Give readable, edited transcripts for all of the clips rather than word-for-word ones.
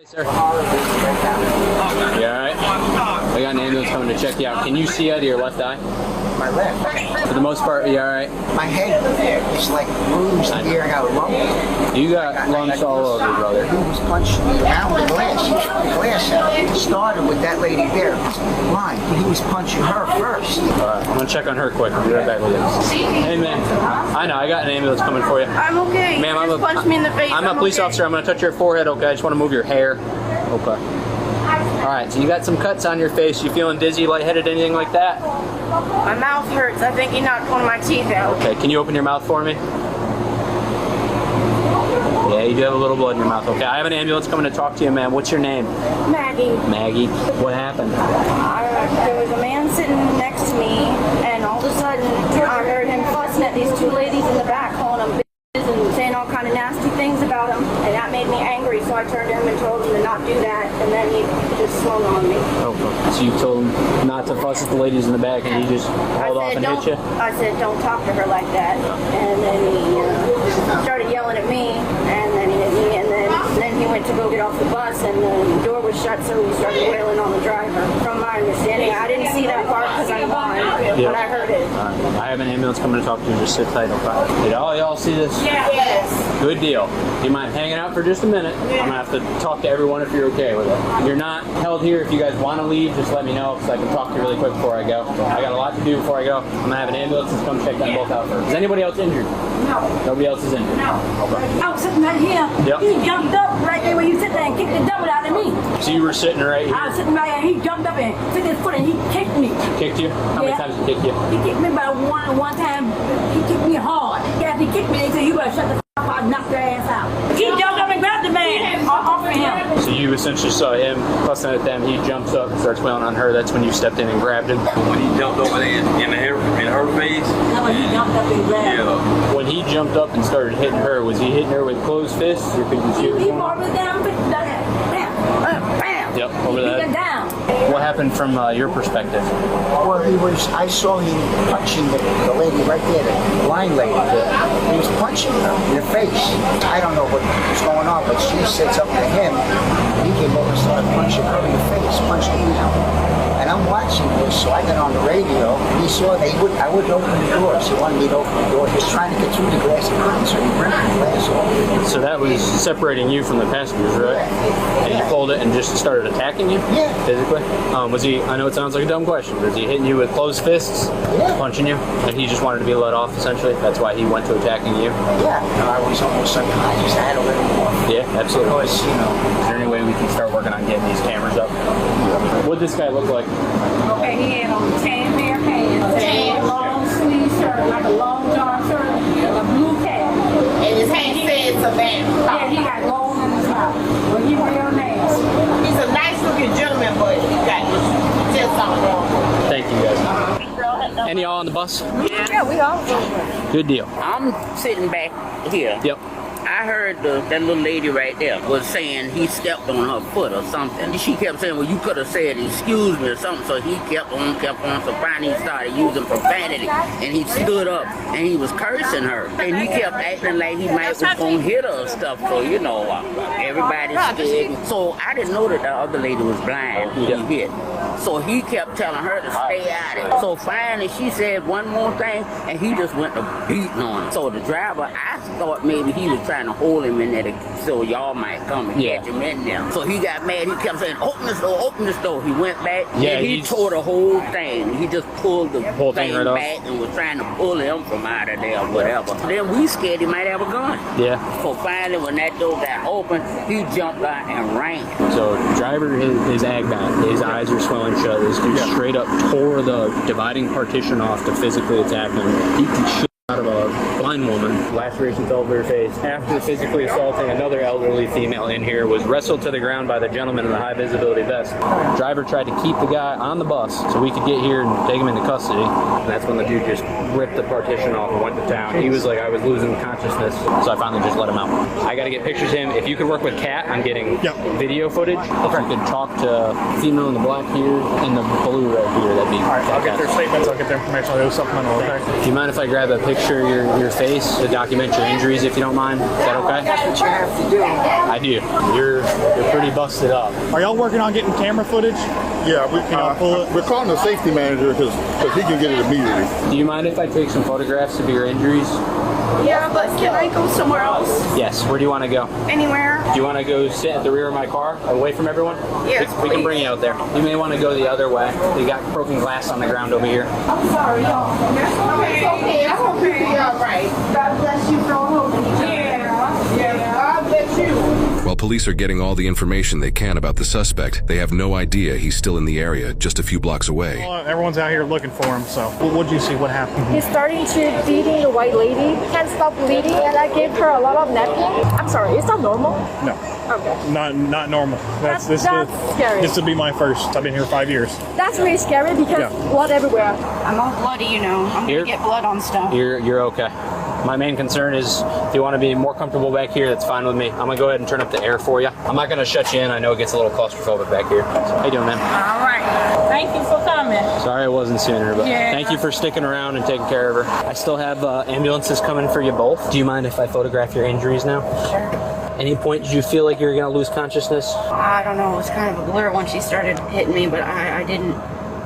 Sir? You alright? I got an ambulance coming to check you out. Can you see out of your left eye? My left. For the most part, are you alright? My head is like bruised here. I got a lump. You got lumps all over, brother. He was punching me around the glass. The glass started with that lady there. Line. He was punching her first. Alright, I'm gonna check on her quick. I'll be right back with you. Hey, man. I know, I got an ambulance coming for you. I'm okay. Ma'am, You just punched me in the face. I'm a police officer. I'm gonna touch your forehead, okay? I just wanna move your hair. Okay. Alright, so you got some cuts on your face. You feeling dizzy, lightheaded, anything like that? My mouth hurts. I think he knocked one of my teeth out. Okay, can you open your mouth for me? Yeah, you do have a little blood in your mouth. Okay, I have an ambulance coming to talk to you, ma'am. What's your name? Maggie. Maggie. What happened? There was a man sitting next to me, and all of a sudden, I heard him fussing at these two ladies in the back, calling them bitches and saying all kind of nasty things about him, and that made me angry, so I turned to him and told him to not do that, and then he just swung on me. Okay. So you told him not to fuss at the ladies in the back, and he just hauled off and hit you? I said, don't talk to her like that, and then he started yelling at me, and then he hit me, and then he went to go get off the bus, and the door was shut, so he started wailing on the driver. From my understanding, I didn't see that part because I'm blind, but I heard it. I have an ambulance coming to talk to you. Just sit tight, okay? Did all y'all see this? Yes. Good deal. Do you mind hanging out for just a minute? I'm going to have to talk to everyone if you're okay with it. You're not held here. If you guys want to leave, just let me know because I can talk to you really quick before I go. I got a lot to do before I go. I'm going to have an ambulance that's come check them both out first. Is anybody else injured? No. Nobody else is injured? No. Okay. I was sitting right here. Yep. He jumped up right there where you sit there and kicked the devil out of me. So you were sitting right here? I was sitting right here. He jumped up and took his foot and he kicked me. Kicked you? How many times did he kick you? He kicked me about one time. He kicked me hard. Yeah, he kicked me. They said, you better shut the f*** up. I'll knock your ass out. He jumped up and grabbed the man off of him. So you essentially saw him fussing at them. He jumps up and starts wailing on her. That's when you stepped in and grabbed him. When he jumped over there in her face. That's when he jumped up and grabbed her. Yeah. When he jumped up and started hitting her, was he hitting her with closed fists, or could you see what was He going on? brought me down. Bam. Yep, over He that. went down. What happened from your perspective? Well, I saw him punching the lady right there, the blind lady. He was punching her in the face. I don't know what was going on, but she said something to him. He came over and started punching her in the face, punched me out. And I'm watching this, so I got on the radio. He saw I wouldn't open the doors. He wanted me to open the door. He was trying to get through the glass. He couldn't, so he ripped the glass off. So that was separating you from the passengers, right? And he pulled it and just started attacking you? Yeah. Physically? Was he, I know it sounds like a dumb question, was he hitting you with closed fists? Yeah. Punching you? And he just wanted to be let off, essentially? That's why he went to attacking you? Yeah. I was almost unconscious. I had a little more. Yeah, absolutely. Because, you know. Is there any way we can start working on getting these cameras up? What'd this guy look like? Okay, he had on tan pair of pants, a long sleeve shirt, like a long john shirt, and a blue cap. And his hand said Savannah. Yeah, he got gold in his mouth. But he real nasty. He's a nice looking gentleman, but he got just something wrong. Thank you, guys. Any y'all on the bus? Yeah, we all. Good deal. I'm sitting back here. Yep. I heard that little lady right there was saying he stepped on her foot or something. She kept saying, well, you could have said excuse me or something. So he kept on. So finally he started using profanity. And he stood up and he was cursing her. And he kept acting like he might was going to hit her or stuff. So, you know, everybody's scared. So I didn't know that the other lady was blind who he hit. So he kept telling her to stay out of it. So finally she said one more thing and he just went to beating on her. So the driver, I thought maybe he was trying to hold him in there so y'all might come and catch him in there. So he got mad. He kept saying, open this door, open this door. He went back and he tore the whole thing. He just pulled the whole thing right back and was trying to pull him from out of there or whatever. Then we scared he might have a gun. Yeah. So finally when that door got open, he jumped out and ran. So driver is ag-bound. His eyes are swelling shut. This dude straight up tore the dividing partition off to physically attack him. He beat the shit out of a blind woman. Lacerations all over her face. After physically assaulting another elderly female in here, was wrestled to the ground by the gentleman in the high visibility vest. Driver tried to keep the guy on the bus so we could get here and take him into custody. And that's when the dude just ripped the partition off and went to town. He was like, I was losing consciousness, so I finally just let him out. I got to get pictures of him. If you could work with Kat on getting video footage, if you could talk to female in the black here and the blue right here, that'd be All right, I'll get their statements, I'll get their information, I'll do supplemental, okay? Do you mind if I grab a picture of your face to document your injuries if you don't mind. Is that okay? That's what you have to do. I do. You're pretty busted up. Are y'all working on getting camera footage? Yeah, we're calling the safety manager because he can get it immediately. Do you mind if I take some photographs of your injuries? Yeah, but can I go somewhere else? Yes. Where do you want to go? Anywhere? Do you want to go sit at the rear of my car, away from everyone? Yes, We can please. bring you out there. You may want to go the other way. They got broken glass on the ground over here. I'm sorry, y'all. It's okay. It's okay. All right. God bless you for all of you. Yeah. God bless you. While police are getting all the information they can about the suspect, they have no idea he's still in the area, just a few blocks away. Well, everyone's out here looking for him, so what did you see? What happened? He's starting to beating the white lady. Can't stop bleeding, and I gave her a lot of napkin. I'm sorry, it's not normal. No. Okay. Not normal. That's scary. This would be my first. I've been here 5 years. That's really scary because blood everywhere. I'm all bloody, you know. I'm Here? gonna get blood on stuff. You're okay. My main concern is if you want to be more comfortable back here, that's fine with me. I'm going to go ahead and turn up the air for you. I'm not going to shut you in. I know it gets a little claustrophobic back here. How you doing, man? All right. Thank you for coming. Sorry I wasn't sooner, but Yeah. thank you for sticking around and taking care of her. I still have ambulances coming for you both. Do you mind if I photograph your injuries now? Sure. Any point did you feel like you were going to lose consciousness? I don't know. It was kind of a blur when she started hitting me, but I didn't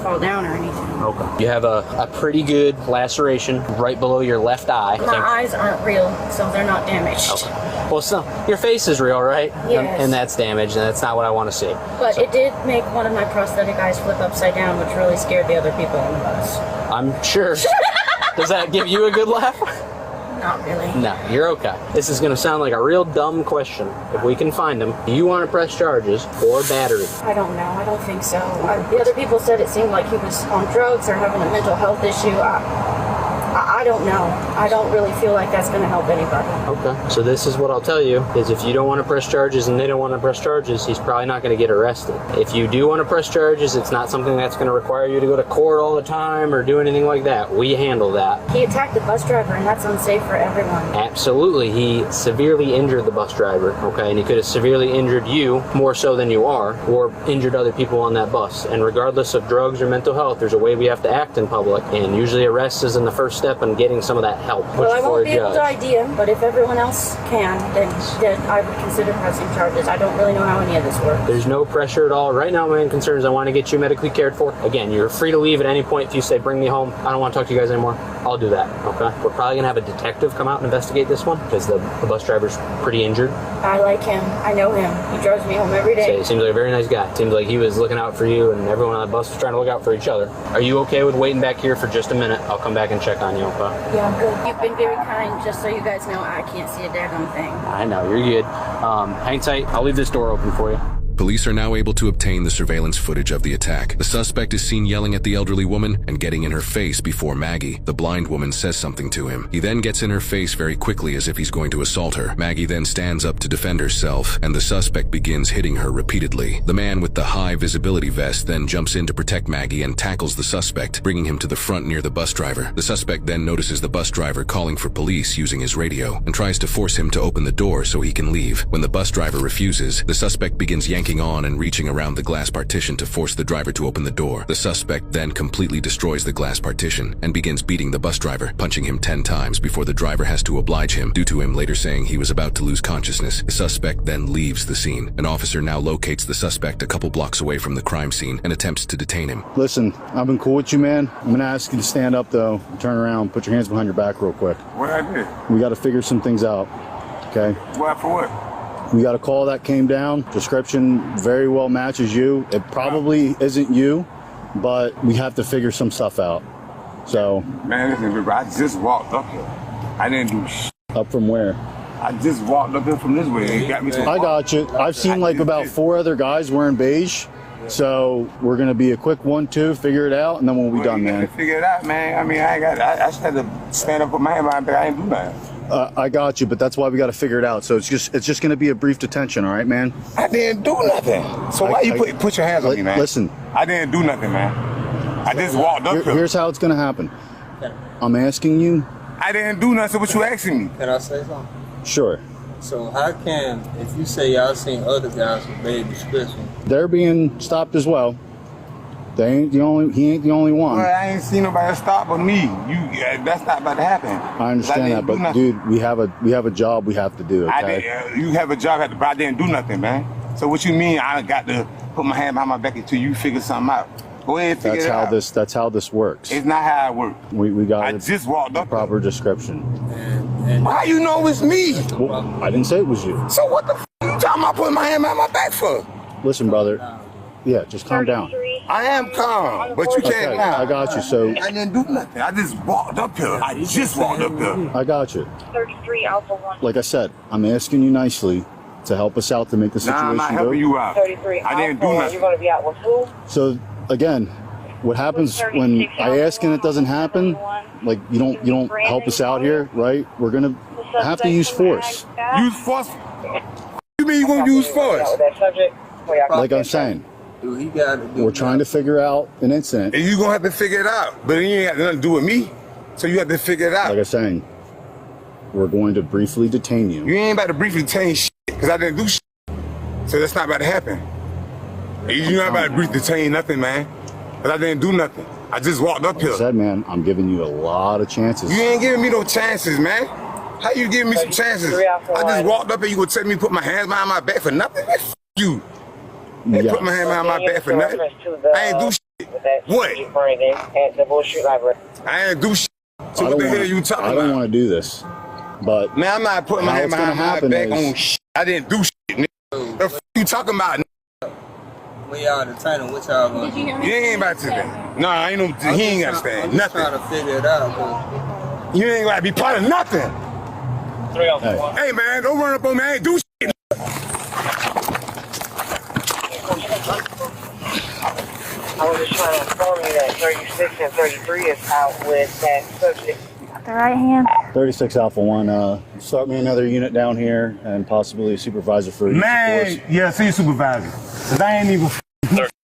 fall down or anything. Okay. You have a pretty good laceration right below your left eye. My eyes aren't real, so they're not damaged. Okay. Well, so your face is real, right? Yes. And that's damaged, and that's not what I want to see. But it did make one of my prosthetic eyes flip upside down, which really scared the other people on the bus. I'm sure. Does that give you a good laugh? Not really. No, you're okay. This is going to sound like a real dumb question. If we can find him, do you want to press charges or battery? I don't know. I don't think so. The other people said it seemed like he was on drugs or having a mental health issue. I don't know. I don't really feel like that's going to help anybody. Okay. So this is what I'll tell you, is if you don't want to press charges and they don't want to press charges, he's probably not going to get arrested. If you do want to press charges, it's not something that's going to require you to go to court all the time or do anything like that. We handle that. He attacked the bus driver, and that's unsafe for everyone. Absolutely. He severely injured the bus driver, okay? And he could have severely injured you more so than you are, or injured other people on that bus. And regardless of drugs or mental health, there's a way we have to act in public, and usually arrest is in the first step in getting some of that help. Well, I for won't a be able to judge. ID him, but if everyone else can, then I would consider pressing charges. I don't really know how any of this works. There's no pressure at all. Right now, my main concern is I want to get you medically cared for. Again, you're free to leave at any point. If you say, bring me home, I don't want to talk to you guys anymore, I'll do that, okay? We're probably going to have a detective come out and investigate this one because the bus driver's pretty injured. I like him. I know him. He drives me home every So day. he seems like a very nice guy. Seems like he was looking out for you and everyone on the bus was trying to look out for each other. Are you okay with waiting back here for just a minute? I'll come back and check on you, okay? Yeah, I'm good. You've been very kind, just so you guys know I can't see a daggone thing. I know, you're good. Hang tight. I'll leave this door open for you. Police are now able to obtain the surveillance footage of the attack. The suspect is seen yelling at the elderly woman and getting in her face before Maggie, the blind woman, says something to him. He then gets in her face very quickly as if he's going to assault her. Maggie then stands up to defend herself, and the suspect begins hitting her repeatedly. The man with the high visibility vest then jumps in to protect Maggie and tackles the suspect, bringing him to the front near the bus driver. The suspect then notices the bus driver calling for police using his radio and tries to force him to open the door so he can leave. When the bus driver refuses, the suspect begins yanking on and reaching around the glass partition to force the driver to open the door. The suspect then completely destroys the glass partition and begins beating the bus driver, punching him 10 times before the driver has to oblige him, due to him later saying he was about to lose consciousness. The suspect then leaves the scene. An officer now locates the suspect a couple blocks away from the crime scene and attempts to detain him. Listen, I've been cool with you, man. I'm going to ask you to stand up, though. Turn around. Put your hands behind your back real quick. What I did? We got to figure some things out, okay? What for what? We got a call that came down. Description very well matches you. It probably isn't you, but we have to figure some stuff out. So, Man, listen, baby, I just walked up here. I didn't do shit. up from where? I just walked up here from this way. It got me to I got you. I've seen like about 4 other guys wearing beige. So we're gonna be a quick 1-2, figure it out, and then we'll be done, man. Figure it out, man. I mean, I just had to stand up with my hand behind, but I ain't do nothing. I got you, but that's why we got to figure it out. So it's just gonna be a brief detention, all right, man? I didn't do nothing. So why you put your hands on me, man? Listen. I didn't do nothing, man. I just walked up here. Here's how it's gonna happen. I'm asking you. I didn't do nothing. So what you asking me? Can I say something? Sure. So how can, if you say y'all seen other guys with bad description, They're being stopped as well. He ain't the only one. Well, I ain't seen nobody stop but me. That's not about to happen. I understand that, but dude, we have a job we have to do. Okay? You have a job, but I didn't do nothing, man. So what you mean? I got to put my hand behind my back until you figure something out. Go ahead, and figure it out. That's how this works. It's not how it works. We got. I just walked up. Proper description. How you know it's me? Well, I didn't say it was you. So what the f you talking about putting my hand behind my back for? Listen, brother. Yeah, just calm down. I am calm, but you can't now. I got you. So I didn't do nothing. I just walked up here. I got you. 33 Alpha 1. Like I said, I'm asking you nicely to help us out to make the situation I'm not go. helping you out. 33 I didn't do nothing. You're going to be out with who? So again, what happens when I ask and it doesn't happen? Like you don't help us out here, right? We're gonna have to use force. Use force? You mean you gonna use force? Like I'm saying. We're trying to figure out an incident. And you're gonna have to figure it out. But it ain't got nothing to do with me. So you have to figure it out. Like I'm saying, we're going to briefly detain you. You ain't about to briefly detain shit, because I didn't do shit. So that's not about to happen. You're not about to briefly detain nothing, man. Because I didn't do nothing. I just walked up here. Like I said, man, I'm giving you a lot of chances. You ain't giving me no chances, man. How you giving me some chances? I just walked up here, you gonna tell me to put my hands behind my back for nothing? Man, f you. They put my hand behind my back for nothing. I ain't do shit. What? I ain't do shit. So what the hell you talking about? I don't want to do this, but man, I'm not putting my hand behind my back on shit. I didn't do shit, nigga. The f you talking about? We all detaining. What y'all gonna do? You ain't about to stand. Nah, ain't no. He ain't got to stand. Nothing. Trying to figure it out. You ain't got to be part of nothing. Hey man, don't run up on me. I ain't do shit. I was just trying to inform you that 36 and 33 is out with that subject. The right hand. 36 Alpha 1, start me another unit down here and possibly a supervisor for man, yeah, see your supervisor. Cause I ain't even.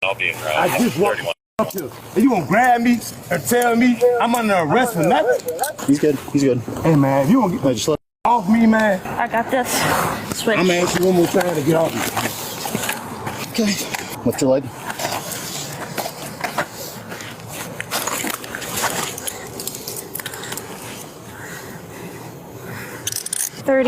I'll be in crowd. I just walked up here. And you gonna grab me and tell me I'm under arrest for nothing? He's good. He's good. Hey man, you gonna get just let off me, man? I got this. Switch. I'm gonna ask you one more time to get off me. Okay. Lift your leg. We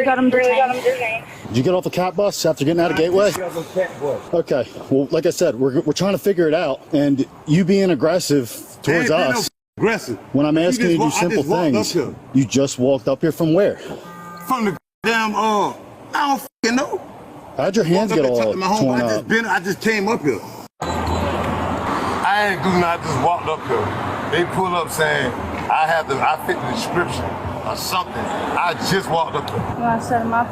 got him detained. Did you get off the cat bus after getting out of Gateway? Okay. Well, like I said, we're trying to figure it out, and you being aggressive towards us. Aggressive. When I'm asking you to do simple things, you just walked up here from where? From the damn I don't fucking know. How'd your hands get all torn up? I just came up here. I ain't do nothing. I just walked up here. They pulled up saying I fit the description or something. I just walked up here. You want to set him up?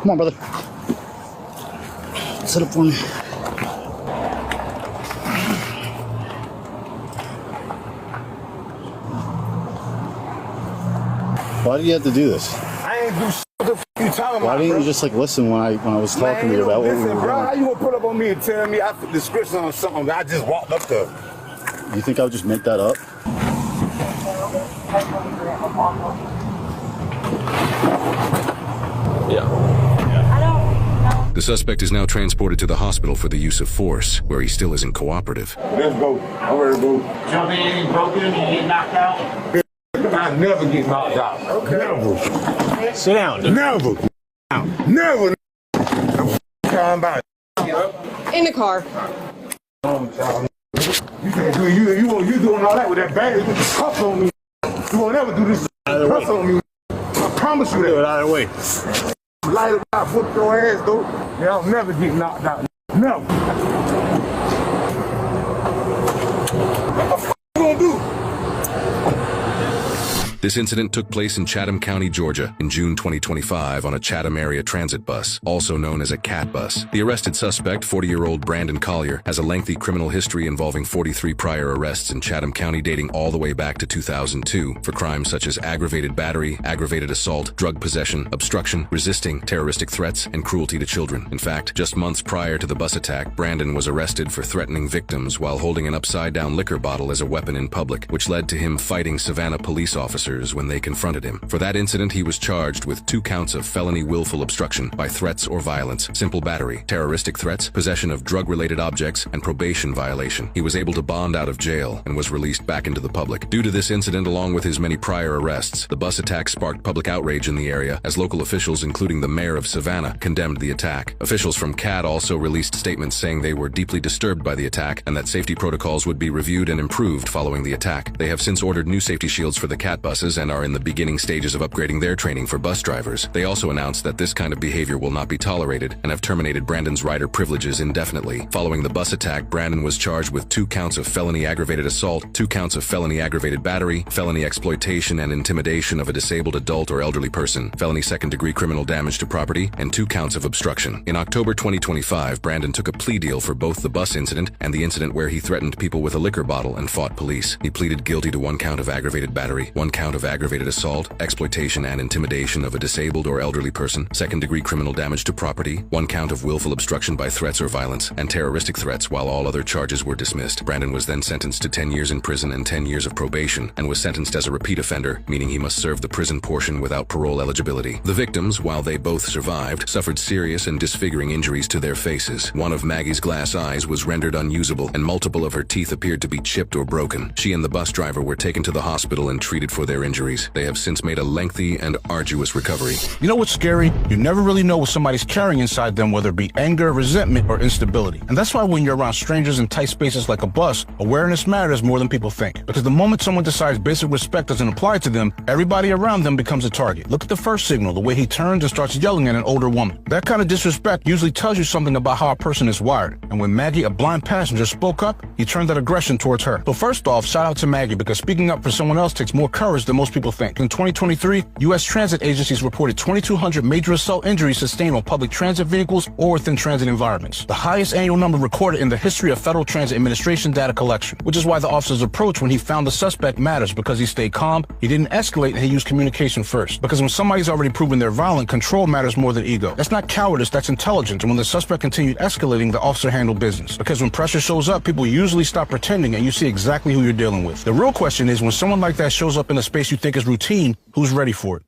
Come on, brother. Set up for me. Why did you have to do this? I ain't do shit. What the f you talking about? Why didn't you just like listen when I was talking to you about what we were doing? Bro, how you gonna pull up on me and tell me I fit the description on something? I just walked up there. You think I would just make that up? The suspect is now transported to the hospital for the use of force, where he still isn't cooperative. Let's go. I'm ready to go. Jump in, broken, and get knocked out. I never get knocked out. Okay. Never. Sit down. Dude. Never. Never. I'm about In the car. You doing all that with that bag? You put the cuffs on me. You won't ever do this. Cuffs on me. I promise you that. Do it out of the way. Light it out, put your ass though. Yeah, I'll never get knocked out. Never. What the f you gonna do? This incident took place in Chatham County, Georgia, in June 2025 on a Chatham area transit bus, also known as a CAT bus. The arrested suspect, 40-year-old Brandon Collier, has a lengthy criminal history involving 43 prior arrests in Chatham County dating all the way back to 2002 for crimes such as aggravated battery, aggravated assault, drug possession, obstruction, resisting, terroristic threats, and cruelty to children. In fact, just months prior to the bus attack, Brandon was arrested for threatening victims while holding an upside-down liquor bottle as a weapon in public, which led to him fighting Savannah police officers officers when they confronted him. For that incident, he was charged with 2 counts of felony willful obstruction by threats or violence, simple battery, terroristic threats, possession of drug-related objects, and probation violation. He was able to bond out of jail and was released back into the public. Due to this incident, along with his many prior arrests, the bus attack sparked public outrage in the area as local officials, including the mayor of Savannah, condemned the attack. Officials from CAD also released statements saying they were deeply disturbed by the attack and that safety protocols would be reviewed and improved following the attack. They have since ordered new safety shields for the CAT buses and are in the beginning stages of upgrading their training for bus drivers. They also announced that this kind of behavior will not be tolerated and have terminated Brandon's rider privileges indefinitely. Following the bus attack, Brandon was charged with 2 counts of felony aggravated assault, 2 counts of felony aggravated battery, felony exploitation and intimidation of a disabled adult or elderly person, felony second-degree criminal damage to property, and 2 counts of obstruction. In October 2025, Brandon took a plea deal for both the bus incident and the incident where he threatened people with a liquor bottle and fought police. He pleaded guilty to 1 count of aggravated battery, 1 count of aggravated assault, exploitation and intimidation of a disabled or elderly person, second-degree criminal damage to property, 1 count of willful obstruction by threats or violence, and terroristic threats, while all other charges were dismissed. Brandon was then sentenced to 10 years in prison and 10 years of probation, and was sentenced as a repeat offender, meaning he must serve the prison portion without parole eligibility. The victims, while they both survived, suffered serious and disfiguring injuries to their faces. One of Maggie's glass eyes was rendered unusable, and multiple of her teeth appeared to be chipped or broken. She and the bus driver were taken to the hospital and treated for their injuries. They have since made a lengthy and arduous recovery. You know what's scary? You never really know what somebody's carrying inside them, whether it be anger, resentment, or instability. And that's why when you're around strangers in tight spaces like a bus, awareness matters more than people think. Because the moment someone decides basic respect doesn't apply to them, everybody around them becomes a target. Look at the first signal, the way he turns and starts yelling at an older woman. That kind of disrespect usually tells you something about how a person is wired. And when Maggie, a blind passenger, spoke up, he turned that aggression towards her. So first off, shout out to Maggie, because speaking up for someone else takes more courage than most people think. In 2023, U.S. transit agencies reported 2,200 major assault injuries sustained on public transit vehicles or within transit environments, the highest annual number recorded in the history of Federal Transit Administration data collection, which is why the officer's approach when he found the suspect matters, because he stayed calm, he didn't escalate, and he used communication first. Because when somebody's already proven they're violent, control matters more than ego. That's not cowardice, that's intelligence. And when the suspect continued escalating, the officer handled business. Because when pressure shows up, people usually stop pretending and you see exactly who you're dealing with. The real question is, when someone like that shows up in a space you think is routine, who's ready for it?